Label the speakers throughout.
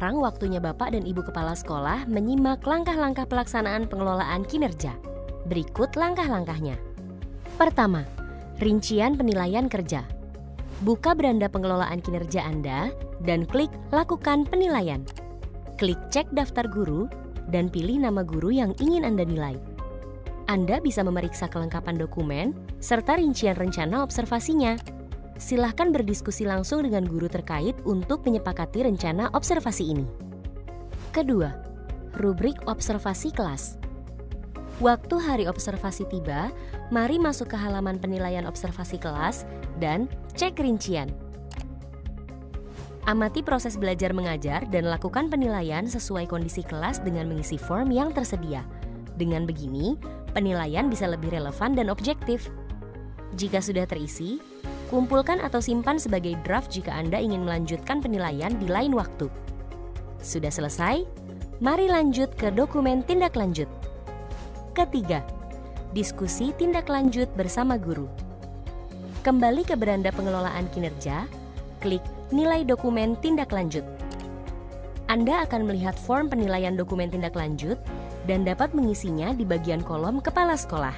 Speaker 1: Sekarang waktunya Bapak dan Ibu Kepala Sekolah menyimak langkah-langkah pelaksanaan pengelolaan kinerja. Berikut langkah-langkahnya. Pertama, rincian penilaian kerja. Buka beranda pengelolaan kinerja Anda dan klik Lakukan Penilaian. Klik Cek Daftar Guru dan pilih nama guru yang ingin Anda nilai. Anda bisa memeriksa kelengkapan dokumen serta rincian rencana observasinya. Silahkan berdiskusi langsung dengan guru terkait untuk menyepakati rencana observasi ini. Kedua, rubrik observasi kelas. Waktu hari observasi tiba, mari masuk ke halaman penilaian observasi kelas dan cek rincian. Amati proses belajar mengajar dan lakukan penilaian sesuai kondisi kelas dengan mengisi form yang tersedia. Dengan begini, penilaian bisa lebih relevan dan objektif. Jika sudah terisi, kumpulkan atau simpan sebagai draft jika Anda ingin melanjutkan penilaian di lain waktu. Sudah selesai? Mari lanjut ke dokumen tindak lanjut. Ketiga, diskusi tindak lanjut bersama guru. Kembali ke beranda pengelolaan kinerja, klik Nilai Dokumen Tindak Lanjut. Anda akan melihat form penilaian dokumen tindak lanjut dan dapat mengisinya di bagian kolom Kepala Sekolah.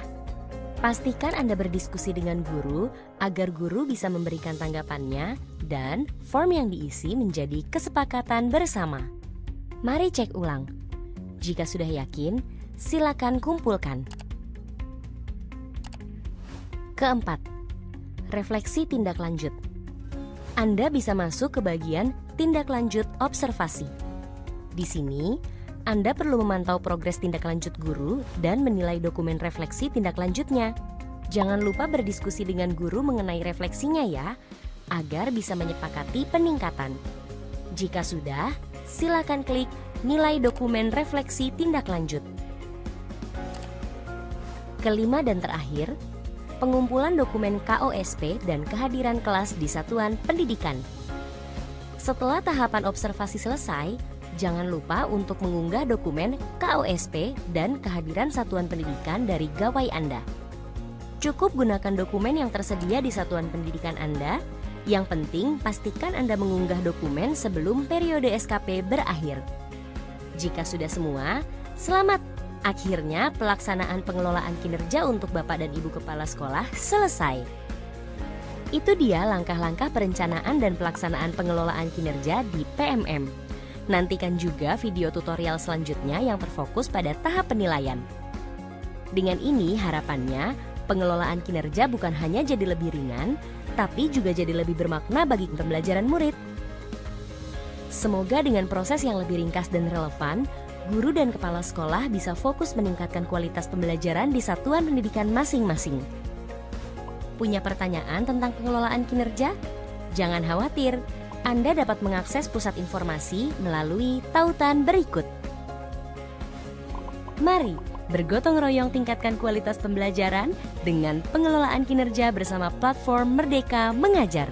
Speaker 1: Pastikan Anda berdiskusi dengan guru agar guru bisa memberikan tanggapannya dan form yang diisi menjadi kesepakatan bersama. Mari cek ulang. Jika sudah yakin, silakan kumpulkan. Keempat, refleksi tindak lanjut. Anda bisa masuk ke bagian tindak lanjut observasi. Di sini, Anda perlu memantau progres tindak lanjut guru dan menilai dokumen refleksi tindak lanjutnya. Jangan lupa berdiskusi dengan guru mengenai refleksinya ya, agar bisa menyepakati peningkatan. Jika sudah, silakan klik Nilai Dokumen Refleksi Tindak Lanjut. Kelima dan terakhir, pengumpulan dokumen KOSP dan kehadiran kelas di satuan pendidikan. Setelah tahapan observasi selesai, jangan lupa untuk mengunggah dokumen KOSP dan kehadiran satuan pendidikan dari gawai Anda. Cukup gunakan dokumen yang tersedia di satuan pendidikan Anda. Yang penting, pastikan Anda mengunggah dokumen sebelum periode SKP berakhir. Jika sudah semua, selamat! Akhirnya, pelaksanaan pengelolaan kinerja untuk Bapak dan Ibu Kepala Sekolah selesai. Itu dia langkah-langkah perencanaan dan pelaksanaan pengelolaan kinerja di PMM. Nantikan juga video tutorial selanjutnya yang berfokus pada tahap penilaian. Dengan ini harapannya pengelolaan kinerja bukan hanya jadi lebih ringan, tapi juga jadi lebih bermakna bagi pembelajaran murid. Semoga dengan proses yang lebih ringkas dan relevan, guru dan kepala sekolah bisa fokus meningkatkan kualitas pembelajaran di satuan pendidikan masing-masing. Punya pertanyaan tentang pengelolaan kinerja? Jangan khawatir. Anda dapat mengakses pusat informasi melalui tautan berikut. Mari bergotong royong tingkatkan kualitas pembelajaran dengan pengelolaan kinerja bersama platform Merdeka Mengajar.